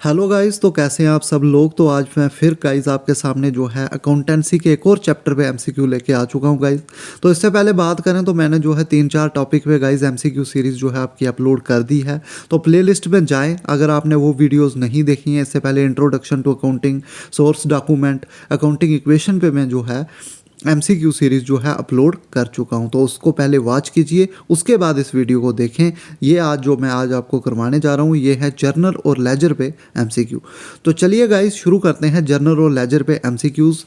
Hello guys, तो कैसे हैं आप सब लोग। तो आज मैं फिर गाइस आपके सामने जो है अकाउंटेंसी के एक और चैप्टर पे एमसीक्यू लेके आ चुका हूं गाइस। तो इससे पहले बात करें तो मैंने जो है 3-4 टॉपिक पे गाइस एमसीक्यू सीरीज़ जो है आपकी अपलोड कर दी है। तो प्लेलिस्ट में जाएं अगर आपने वो वीडियोस नहीं देखी हैं। इससे पहले introduction to accounting, source document, accounting equation पे मैं जो है एमसीक्यू सीरीज़ जो है अपलोड कर चुका हूं। तो उसको पहले वॉच कीजिए, उसके बाद इस वीडियो को देखें। ये आज आपको करवाने जा रहा हूं ये है जर्नल और लेजर पे एमसीक्यू। तो चलिए गाइस शुरू करते हैं जर्नल और लेजर पे एमसीक्यूज़।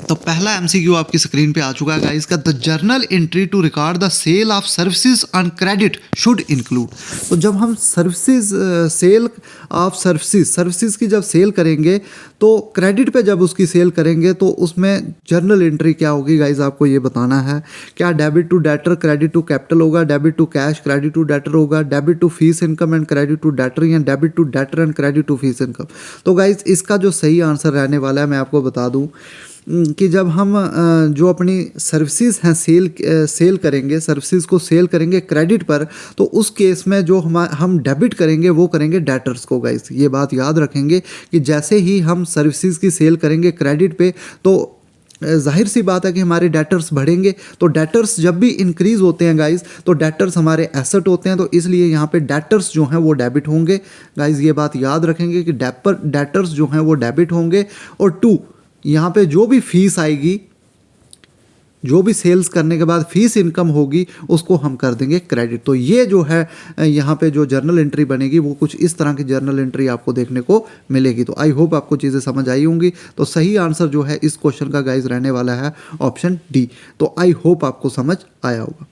तो पहला एमसीक्यू आपकी स्क्रीन पे आ चुका है गाइस का, the journal entry to record the sale of services on credit should include. तो जब हम सर्विसेज सेल ऑफ सर्विसेज की जब सेल करेंगे तो क्रेडिट पे जब उसकी सेल करेंगे तो उसमें जर्नल एंट्री क्या होगी गाइस, आपको ये बताना है। क्या debit to debtor credit to capital होगा, debit to cash credit to debtor होगा, debit to fees income and credit to debtor, या debit to debtor and credit to fees income. तो गाइस इसका जो सही आंसर रहने वाला है मैं आपको बता दूं कि जब हम जो अपनी सर्विसेज हैं सेल करेंगे, सर्विसेज को सेल करेंगे क्रेडिट पर, तो उस केस में जो हम डेबिट करेंगे वो करेंगे डेटर्स को। गाइस ये बात याद रखेंगे कि जैसे ही हम सर्विसेज की सेल करेंगे क्रेडिट पे तो जाहिर सी बात है कि हमारे डेटर्स बढ़ेंगे। तो डेटर्स जब भी इंक्रीज़ होते हैं गाइस तो डेटर्स हमारे एसेट होते हैं, तो इसलिए यहाँ पे डेटर्स जो हैं वो डेबिट होंगे। गाइस ये बात याद रखेंगे कि डेटर्स जो हैं वो डेबिट होंगे। और टू, यहाँ पे जो भी फीस आएगी, जो भी सेल्स करने के बाद फीस इनकम होगी उसको हम कर देंगे क्रेडिट। तो ये जो है यहाँ पे जो जर्नल एंट्री बनेगी वो कुछ इस तरह की जर्नल एंट्री आपको देखने को मिलेगी। तो आई होप आपको चीज़ें समझ आई होंगी। तो सही आंसर जो है इस क्वेश्चन का गाइस रहने वाला है ऑप्शन डी। तो आई होप आपको समझ आया होगा।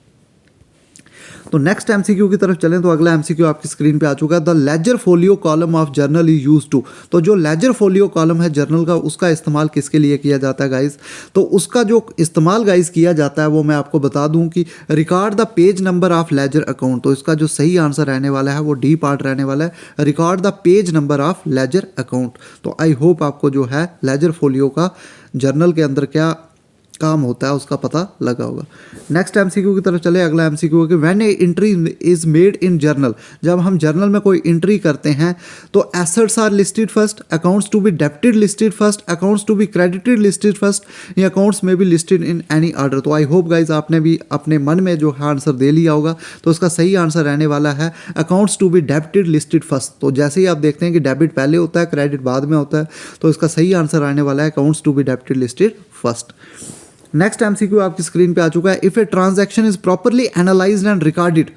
तो नेक्स्ट एमसीक्यू की तरफ चलें तो अगला एमसीक्यू आपकी स्क्रीन पे आ चुका है, the ledger folio column of journal is use to. तो जो लेजर फोलियो कॉलम है जर्नल का, उसका इस्तेमाल किसके लिए किया जाता है गाइस। तो उसका जो इस्तेमाल गाइस किया जाता है वो मैं आपको बता दूं कि record the page number of ledger account. तो इसका जो सही आंसर रहने वाला है वो डी पार्ट रहने वाला है, record the page number of ledger account. तो आई होप आपको जो है लेजर फोलियो का जर्नल के अंदर क्या काम होता है उसका पता लगा होगा। नेक्स्ट एमसीक्यू की तरफ चले। अगला एमसीक्यू है कि when a entry is made in journal, जब हम जर्नल में कोई एंट्री करते हैं तो assets are listed first, accounts to be debited listed first, accounts to be credited listed first, या अकाउंट्स में be listed in any order. तो आई होप गाइज आपने भी अपने मन में जो है आंसर दे लिया होगा। तो उसका सही आंसर रहने वाला है accounts to be debited listed first. तो जैसे ही आप देखते हैं कि डेबिट पहले होता है क्रेडिट बाद में होता है, तो इसका सही आंसर आने वाला है accounts to be debited listed first. Next MCQ आपकी स्क्रीन पे आ चुका है, if a transaction is properly analysed and recorded.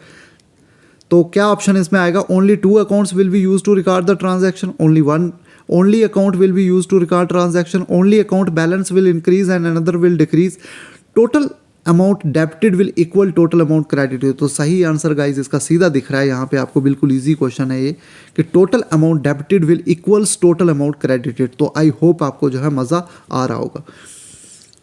तो क्या ऑप्शन इसमें आएगा, only 2 accounts will be use to record the transaction, only account will be use to record transaction, only account balance will increase and another will decrease, total amount debited will equal total amount credited. तो सही answer guys इसका सीधा दिख रहा है यहाँ पे आपको, बिल्कुल इजी क्वेश्चन है ये कि total amount debited will equals total amount credited. तो आई होप आपको जो है मज़ा आ रहा होगा।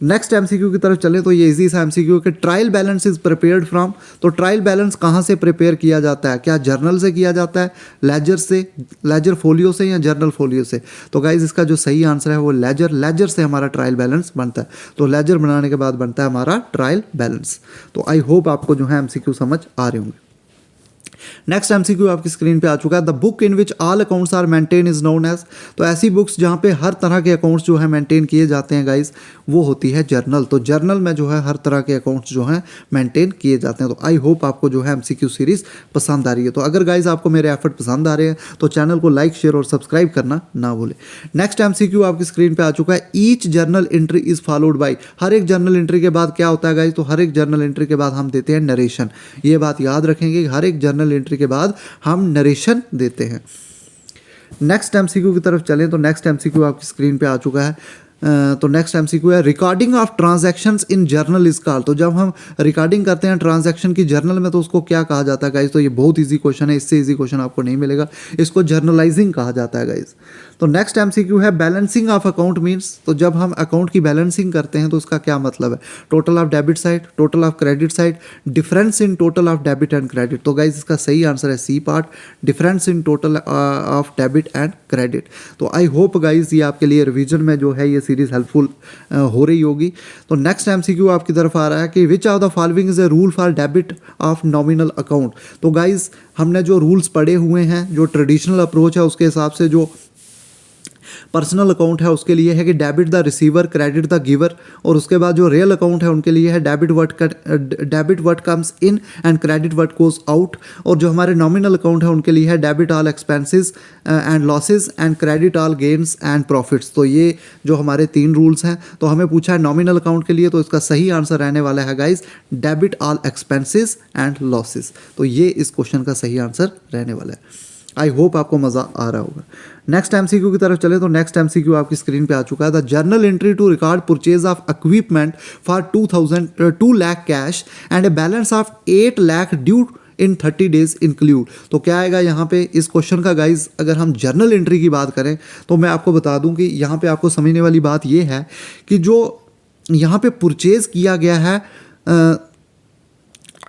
नेक्स्ट एमसीक्यू की तरफ चले तो ये इजी सा एमसीक्यू कि trial balance is prepared from. तो ट्रायल बैलेंस कहाँ से प्रिपेयर किया जाता है, क्या जर्नल से किया जाता है, लेजर से, लेजर फोलियो से, या जर्नल फोलियो से। तो गाइज इसका जो सही आंसर है वो लेजर से हमारा ट्रायल बैलेंस बनता है। तो लेजर बनाने के बाद बनता है हमारा ट्रायल बैलेंस। तो आई होप आपको जो है एमसीक्यू समझ आ रहे होंगे। नेक्स्ट एमसीक्यू आपकी स्क्रीन पे आ चुका है, the book in which all accounts are maintain is known as. तो ऐसी बुक्स जहाँ पे हर तरह के अकाउंट्स जो है मेंटेन किए जाते हैं गाइस वो होती है जर्नल। तो जर्नल में जो है हर तरह के अकाउंट्स जो हैं मेंटेन किए जाते हैं। तो आई होप आपको जो है एमसीक्यू सीरीज पसंद आ रही है। तो अगर गाइस आपको मेरे एफर्ट पसंद आ रहे हैं तो चैनल को लाइक, शेयर और सब्सक्राइब करना ना भूलें। नेक्स्ट एमसीक्यू आपकी स्क्रीन पे आ चुका है, each journal entry is followed by. हर एक जर्नल एंट्री के बाद क्या होता है गाइस, तो हर एक जर्नल एंट्री के बाद हम देते हैं नरेशन। ये बात याद रखेंगे कि हर एक जर्नल एंट्री के बाद हम नरेशन देते हैं। नेक्स्ट एमसीक्यू की तरफ चलें तो नेक्स्ट एमसीक्यू आपकी स्क्रीन पे आ चुका है। तो नेक्स्ट एमसीक्यू है, recording of transactions in journal is called. तो जब हम रिकॉर्डिंग करते हैं ट्रांजैक्शन की जर्नल में तो उसको क्या कहा जाता है गाइस। तो ये बहुत इजी क्वेश्चन है, इससे इजी क्वेश्चन आपको नहीं मिलेगा। इसको जर्नलाइजिंग कहा जाता है गाइस। तो नेक्स्ट एमसीक्यू है, बैलेंसिंग ऑफ अकाउंट मीन्स। तो जब हम अकाउंट की बैलेंसिंग करते हैं तो उसका क्या मतलब है, total of debit side, total of credit side, difference in total of debit and credit. तो गाइस इसका सही आंसर है C part, difference in total of debit and credit. तो आई होप गाइस ये आपके लिए रिवीजन में जो है ये सीरीज़ हेल्पफुल हो रही होगी। तो नेक्स्ट एमसीक्यू आपकी तरफ आ रहा है कि which of the following is a rule for debit of nominal account. तो गाइज हमने जो रूल्स पढ़े हुए हैं, जो ट्रेडिशनल अप्रोच है उसके हिसाब से जो पर्सनल अकाउंट है उसके लिए है कि debit the receiver, credit the giver, और उसके बाद जो रियल अकाउंट है उनके लिए है debit what comes in and credit what goes out, और जो हमारे नॉमिनल अकाउंट है उनके लिए है debit all expenses and losses and credit all gains and profits. तो ये जो हमारे 3 रूल्स हैं। तो हमें पूछा है नॉमिनल अकाउंट के लिए, तो इसका सही आंसर रहने वाला है guys debit all expenses and losses. तो ये इस क्वेश्चन का सही आंसर रहने वाला है। आई होप आपको मज़ा आ रहा होगा। नेक्स्ट एमसीक्यू की तरफ चले तो नेक्स्ट एमसीक्यू आपकी स्क्रीन पे आ चुका है। The journal entry to record purchase of equipment for 2 lakh cash and a balance of 8 lakh due in 30 days include. तो क्या आएगा यहाँ पे इस क्वेश्चन का गाइज? अगर हम जर्नल एंट्री की बात करें तो मैं आपको बता दूं कि यहाँ पे आपको समझने वाली बात ये है कि जो यहाँ पे परचेज किया गया है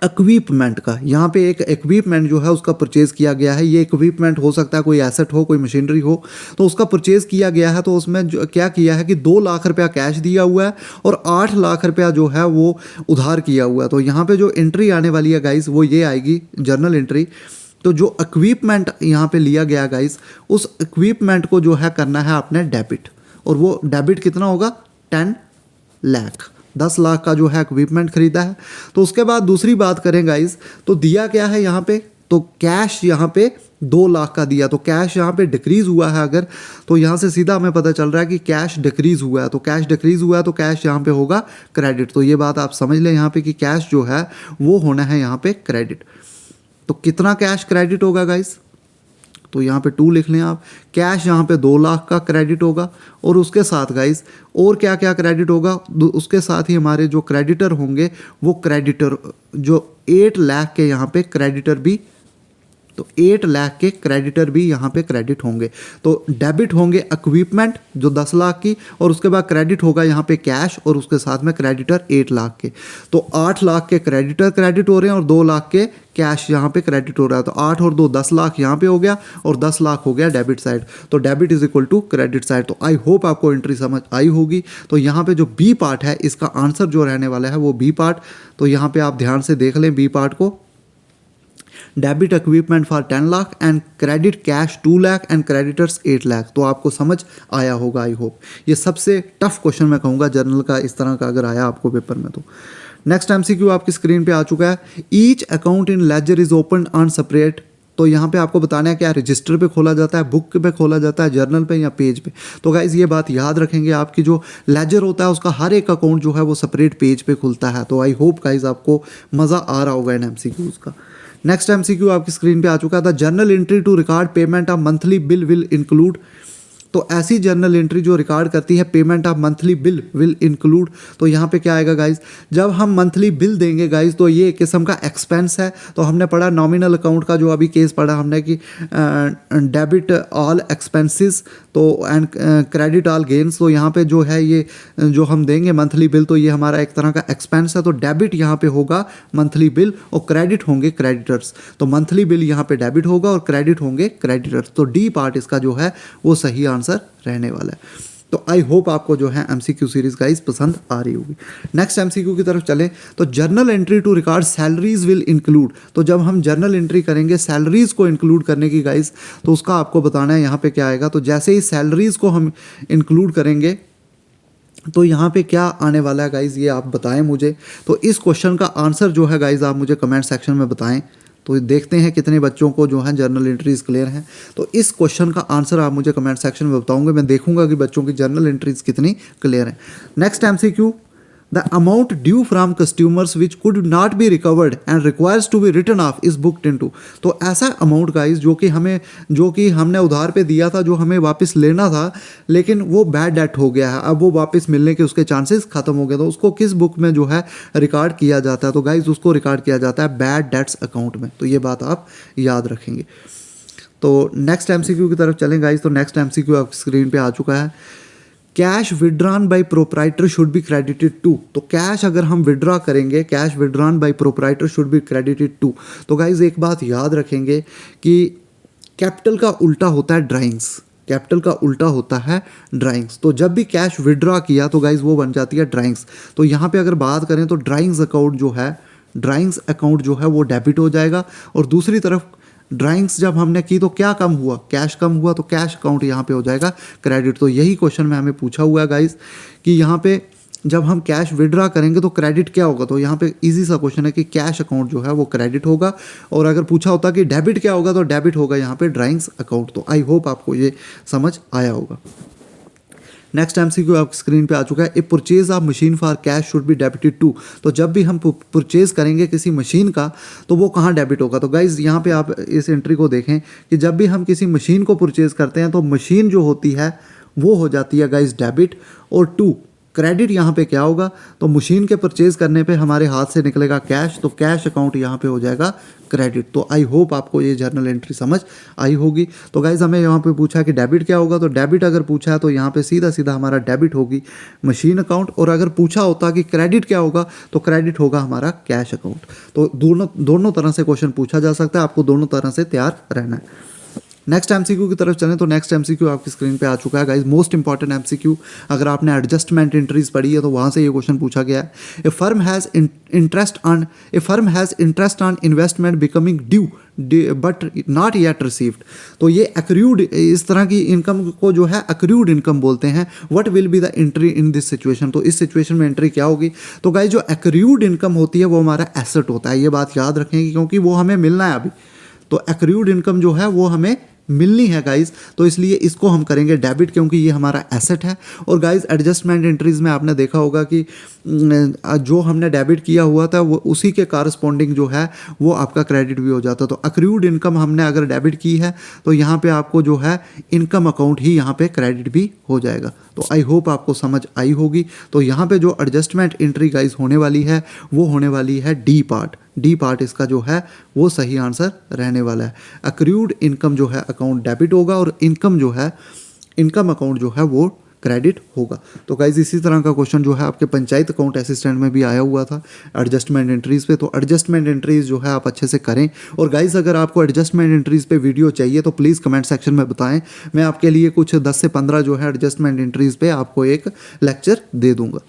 इक्विपमेंट का, यहाँ पे एक इक्विपमेंट जो है उसका परचेज़ किया गया है। ये इक्विपमेंट हो सकता है कोई एसेट हो, कोई मशीनरी हो, तो उसका परचेज़ किया गया है। तो उसमें जो क्या किया है कि 2 लाख रुपया कैश दिया हुआ है और 8 लाख रुपया जो है वो उधार किया हुआ है। तो यहाँ पे जो एंट्री आने वाली है गाइस वो ये आएगी जर्नल एंट्री। तो जो इक्विपमेंट यहाँ पे लिया गया गाइस, उस इक्विपमेंट को जो है करना है आपने डेबिट, और वो डेबिट कितना होगा? 10 लाख, 10 लाख का जो है इक्विपमेंट खरीदा है। तो उसके बाद दूसरी बात करें गाइज, तो दिया क्या है यहाँ पे? तो कैश यहाँ पे 2 लाख का दिया, तो कैश यहाँ पे डिक्रीज़ हुआ है अगर, तो यहाँ से सीधा हमें पता चल रहा है कि कैश डिक्रीज़ हुआ है। तो कैश डिक्रीज़ हुआ है तो कैश यहाँ पे होगा क्रेडिट। तो ये बात आप समझ लें यहाँ पे कि कैश जो है वो होना है यहाँ पे क्रेडिट। तो कितना कैश क्रेडिट होगा गाइज? तो यहाँ पे 2 लिख लें आप। कैश यहाँ पे 2 लाख का क्रेडिट होगा, और उसके साथ गाइस और क्या क्या क्रेडिट होगा? उसके साथ ही हमारे जो क्रेडिटर होंगे वो क्रेडिटर जो 8 लाख के यहाँ पे क्रेडिटर भी, तो 8 लाख के क्रेडिटर भी यहाँ पे क्रेडिट होंगे। तो डेबिट होंगे इक्विपमेंट जो 10 लाख की, और उसके बाद क्रेडिट होगा यहाँ पे कैश, और उसके साथ में क्रेडिटर 8 लाख के। तो 8 लाख के क्रेडिटर क्रेडिट हो रहे हैं और 2 लाख के कैश यहाँ पे क्रेडिट हो रहा है। तो 8 और 2 10 लाख यहाँ पे हो गया, और 10 लाख हो गया डेबिट साइड। तो debit is equal to credit side. तो आई होप आपको एंट्री समझ आई होगी। तो यहाँ पे जो बी पार्ट है इसका आंसर जो रहने वाला है वो बी पार्ट। तो यहाँ पे आप ध्यान से देख लें बी पार्ट को, debit equipment for 10 lakh and credit cash 2 lakh and creditors 8 lakh. तो आपको समझ आया होगा आई होप। ये सबसे टफ क्वेश्चन मैं कहूँगा जर्नल का, इस तरह का अगर आया आपको पेपर में। तो नेक्स्ट एमसीक्यू आपकी स्क्रीन पे आ चुका है। Each account in ledger is open on separate. तो यहाँ पे आपको बताना है क्या रजिस्टर पे खोला जाता है, बुक पे खोला जाता है, जर्नल पे या पेज पे। तो गाइज ये बात याद रखेंगे, आपकी जो लेजर होता है उसका हर एक अकाउंट जो है वो सेपरेट पेज पे खुलता है। तो आई होप गाइज आपको मज़ा आ रहा होगा इन एमसीक्यूज़ का। नेक्स्ट एमसीक्यू आपकी स्क्रीन पे आ चुका था। Journal entry to record payment of monthly bill will include. तो ऐसी जर्नल एंट्री जो रिकॉर्ड करती है payment of monthly bill will include. तो यहाँ पे क्या आएगा गाइज? जब हम मंथली बिल देंगे गाइज तो ये एक किस्म का एक्सपेंस है। तो हमने पढ़ा नॉमिनल अकाउंट का जो अभी केस पढ़ा हमने कि डेबिट ऑल एक्सपेंसेस तो एंड क्रेडिट ऑल गेन्स। तो यहाँ पे जो है ये जो हम देंगे मंथली बिल, तो ये हमारा एक तरह का एक्सपेंस है। तो डेबिट यहाँ पे होगा मंथली बिल और क्रेडिट होंगे क्रेडिटर्स। तो मंथली बिल यहाँ पे डेबिट होगा और क्रेडिट होंगे क्रेडिटर्स। तो डी पार्ट इसका जो है वो सही आंसर रहने वाला है। तो आई होप आपको जो है एमसीक्यू सीरीज गाइस पसंद आ रही होगी। नेक्स्ट एमसीक्यू की तरफ चलें तो journal entry to record salaries will include. तो जब हम जर्नल एंट्री करेंगे सैलरीज को इंक्लूड करने की गाइस, तो उसका आपको बताना है यहाँ पे क्या आएगा। तो जैसे ही सैलरीज को हम इंक्लूड करेंगे तो यहाँ पे क्या आने वाला है गाइज, ये आप बताएं मुझे। तो इस क्वेश्चन का आंसर जो है गाइज आप मुझे कमेंट सेक्शन में बताएं। तो देखते हैं कितने बच्चों को जो है जर्नल एंट्रीज क्लियर हैं। तो इस क्वेश्चन का आंसर आप मुझे कमेंट सेक्शन में बताओगे, मैं देखूंगा कि बच्चों की जर्नल एंट्रीज कितनी क्लियर हैं। Next MCQ, the amount due from customers which could not be recovered and requires to be return off is booked into. तो ऐसा अमाउंट गाइज जो कि हमने उधार पे दिया था, जो हमें वापस लेना था, लेकिन वो बैड डेट हो गया है, अब वो वापस मिलने के उसके चांसेस खत्म हो गए। तो उसको किस बुक में जो है रिकॉर्ड किया जाता है? तो गाइज उसको रिकॉर्ड किया जाता है बैड डेट्स अकाउंट में। तो ये बात आप याद रखेंगे। तो नेक्स्ट एमसीक्यू की तरफ चलें गाइज। तो नेक्स्ट एमसीक्यू आपकी स्क्रीन पे आ चुका है। Cash withdrawn by proprietor should be credited to. तो कैश अगर हम विड्रॉ करेंगे, cash withdrawn by proprietor should be credited to. तो गाइज एक बात याद रखेंगे कि कैपिटल का उल्टा होता है ड्राइंग्स। कैपिटल का उल्टा होता है ड्राइंग्स। तो जब भी कैश विड्रॉ किया तो गाइज वो बन जाती है ड्राइंग्स। तो यहाँ पे अगर बात करें तो ड्राइंग्स अकाउंट जो है वो डेबिट हो जाएगा। और दूसरी तरफ ड्राइंग्स जब हमने की तो क्या कम हुआ, कैश कम हुआ, तो कैश अकाउंट यहाँ पे हो जाएगा क्रेडिट। तो यही क्वेश्चन में हमें पूछा हुआ है गाइज कि यहाँ पे जब हम कैश विड्रॉ करेंगे तो क्रेडिट क्या होगा। तो यहाँ पे इजी सा क्वेश्चन है कि कैश अकाउंट जो है वो क्रेडिट होगा। और अगर पूछा होता कि डेबिट क्या होगा तो डेबिट होगा यहाँ पे ड्राइंग्स अकाउंट। तो आई होप आपको ये समझ आया होगा। नेक्स्ट एमसीक्यू आपकी स्क्रीन पे आ चुका है। A purchase of machine for cash should be debited to. तो जब भी हम परचेज करेंगे किसी मशीन का तो वो कहाँ डेबिट होगा। तो गाइज यहाँ पे आप इस एंट्री को देखें कि जब भी हम किसी मशीन को परचेज करते हैं तो मशीन जो होती है वो हो जाती है गाइज डेबिट। और टू क्रेडिट यहाँ पे क्या होगा, तो मशीन के परचेज करने पे हमारे हाथ से निकलेगा कैश, तो कैश अकाउंट यहाँ पे हो जाएगा क्रेडिट। तो आई होप आपको ये जर्नल एंट्री समझ आई होगी। तो गाइज हमें यहाँ पे पूछा कि डेबिट क्या होगा, तो डेबिट अगर पूछा है तो यहाँ पे सीधा सीधा हमारा डेबिट होगी मशीन अकाउंट। और अगर पूछा होता कि क्रेडिट क्या होगा तो क्रेडिट होगा हमारा कैश अकाउंट। तो दोनों तरह से क्वेश्चन पूछा जा सकता है, आपको दोनों तरह से तैयार रहना है। नेक्स्ट एमसीक्यू की तरफ चलें तो नेक्स्ट एमसीक्यू आपकी स्क्रीन पे आ चुका है गाइज। मोस्ट इंपॉर्टेंट एमसीक्यू, अगर आपने एडजस्टमेंट एंट्रीज पढ़ी है तो वहाँ से ये क्वेश्चन पूछा गया है। A firm has interest on investment becoming due but not yet received. तो ये अक्रूड, इस तरह की इनकम को जो है अक्रूड इनकम बोलते हैं। What will be the entry in this situation. तो इस सिचुएशन में एंट्री क्या होगी। तो गाइज जो अक्रूड इनकम होती है वो हमारा एसेट होता है, ये बात याद रखेंगे क्योंकि वो हमें मिलना है अभी। तो अक्रूड इनकम जो है वो हमें मिलनी है गाइज, तो इसलिए इसको हम करेंगे डेबिट क्योंकि ये हमारा एसेट है। और गाइज एडजस्टमेंट एंट्रीज में आपने देखा होगा कि जो हमने डेबिट किया हुआ था वो उसी के कारस्पॉन्डिंग जो है वो आपका क्रेडिट भी हो जाता। तो अक्रूड इनकम हमने अगर डेबिट की है तो यहाँ पे आपको जो है इनकम अकाउंट ही यहाँ पे क्रेडिट भी हो जाएगा। तो आई होप आपको समझ आई होगी। तो यहाँ पे जो एडजस्टमेंट एंट्री गाइज होने वाली है वो होने वाली है डी पार्ट इसका जो है वो सही आंसर रहने वाला है। अक्रूड इनकम जो है अकाउंट डेबिट होगा और इनकम अकाउंट जो है वो क्रेडिट होगा। तो गाइज इसी तरह का क्वेश्चन जो है आपके पंचायत अकाउंट असिस्टेंट में भी आया हुआ था एडजस्टमेंट एंट्रीज पे। तो एडजस्टमेंट एंट्रीज जो है आप अच्छे से करें। और गाइज अगर आपको एडजस्टमेंट एंट्रीज पे वीडियो चाहिए तो प्लीज़ कमेंट सेक्शन में बताएं, मैं आपके लिए कुछ 10 से 15 जो है एडजस्टमेंट एंट्रीज पे आपको एक लेक्चर दे दूंगा।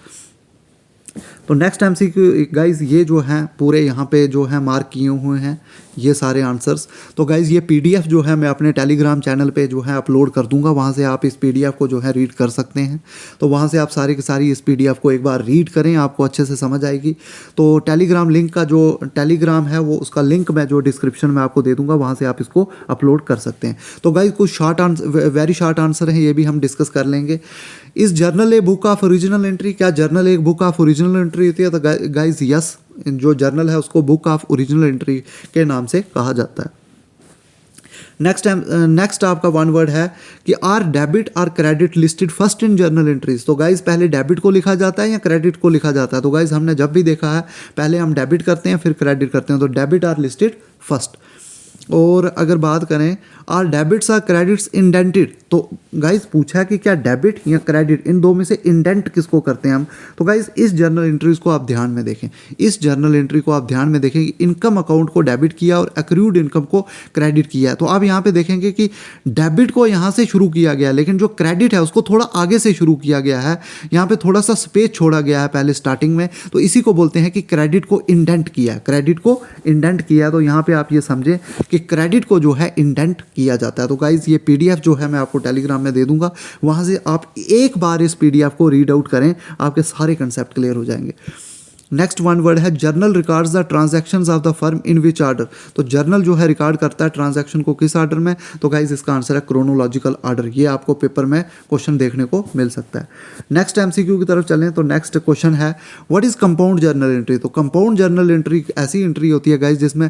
तो नेक्स्ट एमसीक्यू गाइज ये जो हैं पूरे यहाँ पे जो है मार्क किए हुए हैं ये सारे आंसर्स। तो गाइज़ ये पीडीएफ जो है मैं अपने टेलीग्राम चैनल पे जो है अपलोड कर दूंगा, वहाँ से आप इस पीडीएफ को जो है रीड कर सकते हैं। तो वहाँ से आप सारी की सारी इस पीडीएफ को एक बार रीड करें, आपको अच्छे से समझ आएगी। तो टेलीग्राम लिंक का जो टेलीग्राम है वो उसका लिंक मैं जो डिस्क्रिप्शन में आपको दे दूँगा, वहाँ से आप इसको अपलोड कर सकते हैं। तो गाइज़ कुछ वेरी शॉर्ट आंसर हैं, ये भी हम डिस्कस कर लेंगे। इस journal a book of original entry, क्या जर्नल एक बुक ऑफ ओरिजिनल एंट्री होती है। तो गाइज यस, जो जर्नल है उसको बुक ऑफ ओरिजिनल एंट्री के नाम से कहा जाता है। नेक्स्ट आपका वन वर्ड है कि are debit are credit listed first in journal entries. तो गाइज पहले डेबिट को लिखा जाता है या क्रेडिट को लिखा जाता है। तो गाइज हमने जब भी देखा है पहले हम डेबिट करते हैं फिर क्रेडिट करते हैं। तो डेबिट आर लिस्टेड फर्स्ट। और अगर बात करें are debits are credits indented, तो गाइज पूछा है कि क्या डेबिट या क्रेडिट इन दो में से इंडेंट किसको करते हैं हम। तो गाइज इस जर्नल एंट्रीज को आप ध्यान में देखें, इस जर्नल एंट्री को आप ध्यान में देखें कि इनकम अकाउंट को डेबिट किया और अक्रूड इनकम को क्रेडिट किया है। तो आप यहाँ पे देखेंगे कि डेबिट को यहाँ से शुरू किया गया, लेकिन जो क्रेडिट है उसको थोड़ा आगे से शुरू किया गया है, यहाँ पे थोड़ा सा स्पेस छोड़ा गया है पहले स्टार्टिंग में। तो इसी को बोलते हैं कि क्रेडिट को इंडेंट किया है, क्रेडिट को इंडेंट किया। तो यहाँ पे आप ये समझें कि क्रेडिट को जो है इंडेंट किया जाता है। तो गाइज ये पीडीएफ जो है मैं आपको टेलीग्राम में दे दूंगा, वहां से आप एक बार इस पीडीएफ को रीड आउट करें, आपके सारे कंसेप्ट क्लियर हो जाएंगे। नेक्स्ट वन वर्ड है journal records the transactions of the firm in which order. तो जर्नल जो है रिकॉर्ड करता है ट्रांजैक्शन को किस ऑर्डर में। तो गाइज इसका आंसर है क्रोनोलॉजिकल ऑर्डर। ये आपको पेपर में क्वेश्चन देखने को मिल सकता है। नेक्स्ट एमसीक्यू की तरफ चलें तो नेक्स्ट क्वेश्चन है what is compound journal entry. तो कंपाउंड जर्नल एंट्री ऐसी एंट्री होती है गाइज जिसमें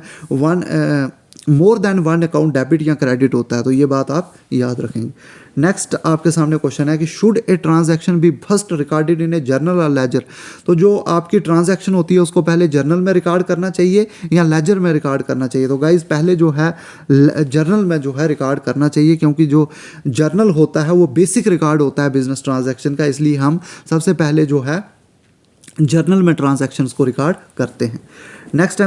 more than one account debit या क्रेडिट होता है। तो ये बात आप याद रखेंगे। नेक्स्ट आपके सामने क्वेश्चन है कि should a transaction be first recorded in a journal और लेजर। तो जो आपकी ट्रांजैक्शन होती है उसको पहले जर्नल में रिकॉर्ड करना चाहिए या लेजर में रिकॉर्ड करना चाहिए। तो गाइज पहले जो है जर्नल में जो है रिकॉर्ड करना चाहिए, क्योंकि जो जर्नल होता है वो बेसिक रिकॉर्ड होता है बिजनेस ट्रांजैक्शन का, इसलिए हम सबसे पहले जो है जर्नल में ट्रांजैक्शंस को रिकॉर्ड करते हैं। नेक्स्ट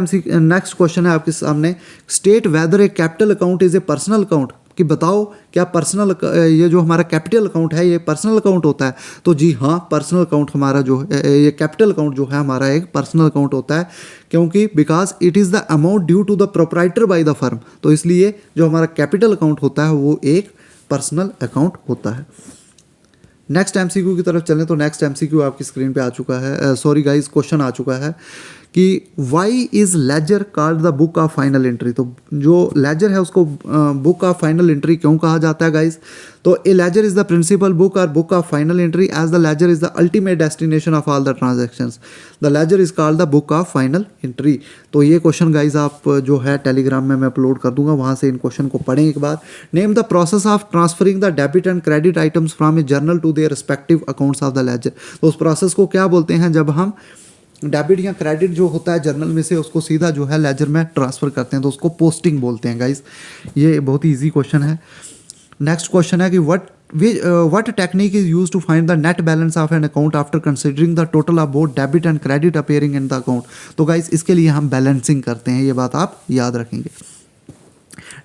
क्वेश्चन है आपके सामने state whether A capital account is a personal account. कि बताओ क्या पर्सनल ये जो हमारा कैपिटल अकाउंट है ये पर्सनल अकाउंट होता है? तो जी हाँ, पर्सनल अकाउंट हमारा जो है ये कैपिटल अकाउंट जो है हमारा एक पर्सनल अकाउंट होता है, क्योंकि because it is the amount due to the proprietor by the firm. तो इसलिए जो हमारा कैपिटल अकाउंट होता है वो एक पर्सनल अकाउंट होता है। नेक्स्ट एमसीक्यू की तरफ चलें तो नेक्स्ट एमसीक्यू आपकी स्क्रीन पे आ चुका है, सॉरी गाइस, क्वेश्चन आ चुका है कि why is ledger called the book of final entry. तो जो लेजर है उसको बुक ऑफ फाइनल एंट्री क्यों कहा जाता है गाइस? तो a ledger is the principal book और book of final entry as the ledger is the ultimate destination of all the transactions. The ledger is called the book of final entry. तो ये question guys आप जो है Telegram में मैं upload कर दूंगा, वहाँ से इन क्वेश्चन को पढ़ें एक बार। Name the process of transferring the debit and credit items from a journal to their respective accounts of the ledger. तो उस प्रोसेस को क्या बोलते हैं? जब हम डेबिट या क्रेडिट जो होता है जर्नल में से उसको सीधा जो है लेजर में ट्रांसफ़र करते हैं, तो उसको पोस्टिंग बोलते हैं गाइस। ये बहुत ही ईजी क्वेश्चन है। नेक्स्ट क्वेश्चन है कि what technique is use to find the net balance of an account after considering the total of both debit and credit appearing in the account. तो guys इसके लिए हम बैलेंसिंग करते हैं, ये बात आप याद रखेंगे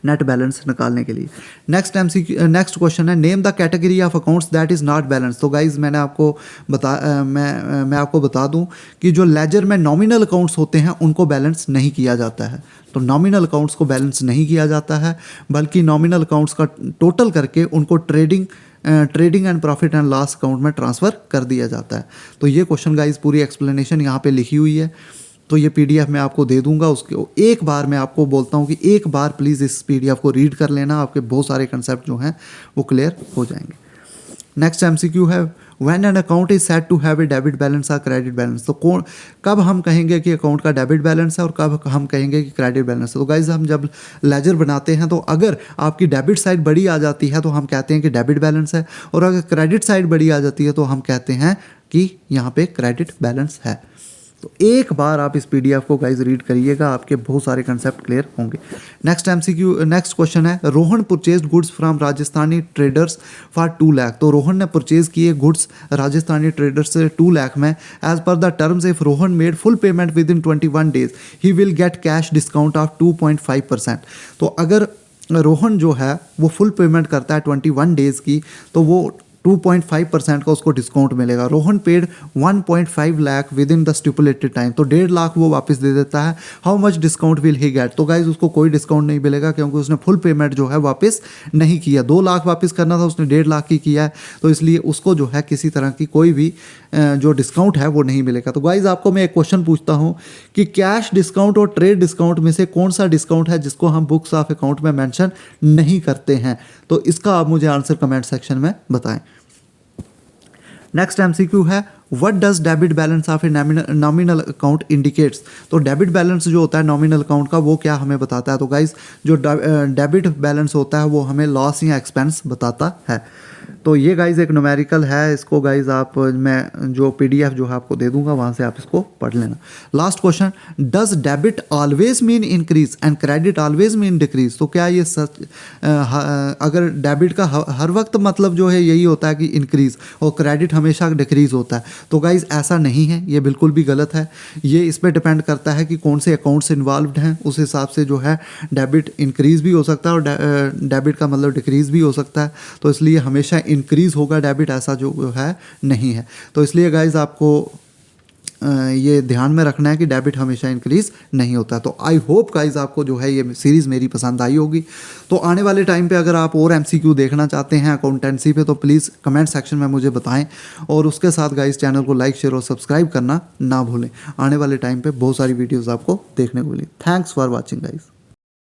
नेट बैलेंस निकालने के लिए। नेक्स्ट क्वेश्चन है name the category of accounts that is not balance. तो गाइज मैंने आपको मैं आपको बता दूं कि जो लेजर में नॉमिनल अकाउंट्स होते हैं उनको बैलेंस नहीं किया जाता है। तो नॉमिनल अकाउंट्स को बैलेंस नहीं किया जाता है, बल्कि नॉमिनल अकाउंट्स का टोटल करके उनको trading and profit and loss account में ट्रांसफ़र कर दिया जाता है। तो ये क्वेश्चन गाइज पूरी एक्सप्लेनेशन यहाँ पे लिखी हुई है, तो ये पीडीएफ मैं आपको दे दूंगा। उसके एक बार मैं आपको बोलता हूँ कि एक बार प्लीज़ इस पीडीएफ को रीड कर लेना, आपके बहुत सारे कंसेप्ट जो हैं वो क्लियर हो जाएंगे। नेक्स्ट एमसीक्यू है when an account is said to have a debit balance और क्रेडिट बैलेंस। तो कब हम कहेंगे कि अकाउंट का डेबिट बैलेंस है और कब हम कहेंगे कि क्रेडिट बैलेंस है? तो गाइज हम जब लेजर बनाते हैं तो अगर आपकी डेबिट साइड बड़ी आ जाती है तो हम कहते हैं कि डेबिट बैलेंस है, और अगर क्रेडिट साइड बड़ी आ जाती है तो हम कहते हैं कि यहाँ पे क्रेडिट बैलेंस है। तो एक बार आप इस पीडीएफ को गाइज रीड करिएगा, आपके बहुत सारे कंसेप्ट क्लियर होंगे। नेक्स्ट क्वेश्चन है Rohan purchased goods from Rajasthani traders for 2 lakh. तो रोहन ने परचेज किए गुड्स राजस्थानी ट्रेडर्स से 2 लाख में। As per the terms if Rohan made full payment within 21 days he will get cash discount of 2.5%। तो अगर रोहन जो है वो फुल पेमेंट करता है 21 डेज़ की, तो वो 2.5% का उसको डिस्काउंट मिलेगा। Rohan paid 1.5 lakh within the stipulated time. तो 1.5 लाख वो वापस दे देता है। How much discount will he get? तो गाइज उसको कोई डिस्काउंट नहीं मिलेगा, क्योंकि उसने फुल पेमेंट जो है वापस नहीं किया। 2 लाख वापस करना था, उसने 1.5 लाख की किया है, तो इसलिए उसको जो है किसी तरह की कोई भी जो डिस्काउंट है वो नहीं मिलेगा। तो गाइज आपको मैं एक क्वेश्चन पूछता हूँ कि कैश डिस्काउंट और ट्रेड डिस्काउंट में से कौन सा डिस्काउंट है जिसको हम बुक्स ऑफ अकाउंट में मेंशन नहीं करते हैं? तो इसका आप मुझे आंसर कमेंट सेक्शन में बताएं। नेक्स्ट एमसीक्यू है what does debit balance of a nominal account indicates. तो डेबिट बैलेंस जो होता है नॉमिनल अकाउंट का वो क्या हमें बताता है? तो गाइज जो डेबिट बैलेंस होता है वो हमें लॉस या एक्सपेंस बताता है। तो ये गाइज एक न्यूमेरिकल है, इसको गाइज आप मैं जो पीडीएफ जो है आपको दे दूंगा, वहाँ से आप इसको पढ़ लेना। Last question does debit always mean increase and credit always mean decrease. तो क्या ये सच अगर डेबिट का हर वक्त मतलब जो है यही होता है कि इंक्रीज और क्रेडिट हमेशा डिक्रीज होता है? तो गाइज ऐसा नहीं है, ये बिल्कुल भी गलत है। ये इस पर डिपेंड करता है कि कौन से अकाउंट्स इन्वॉल्व हैं, उस हिसाब से जो है डेबिट इंक्रीज भी हो सकता है और डेबिट का मतलब डिक्रीज भी हो सकता है। तो इसलिए हमेशा इंक्रीज होगा डेबिट, ऐसा जो है नहीं है। तो इसलिए गाइज आपको ये ध्यान में रखना है कि डेबिट हमेशा इंक्रीज नहीं होता। तो आई होप गाइज आपको जो है ये सीरीज़ मेरी पसंद आई होगी। तो आने वाले टाइम पे अगर आप और एमसीक्यू देखना चाहते हैं अकाउंटेंसी पे तो प्लीज़ कमेंट सेक्शन में मुझे बताएं, और उसके साथ गाइज चैनल को लाइक शेयर और सब्सक्राइब करना ना भूलें। आने वाले टाइम पे बहुत सारी वीडियोज़ आपको देखने को मिली। Thanks for watching guys.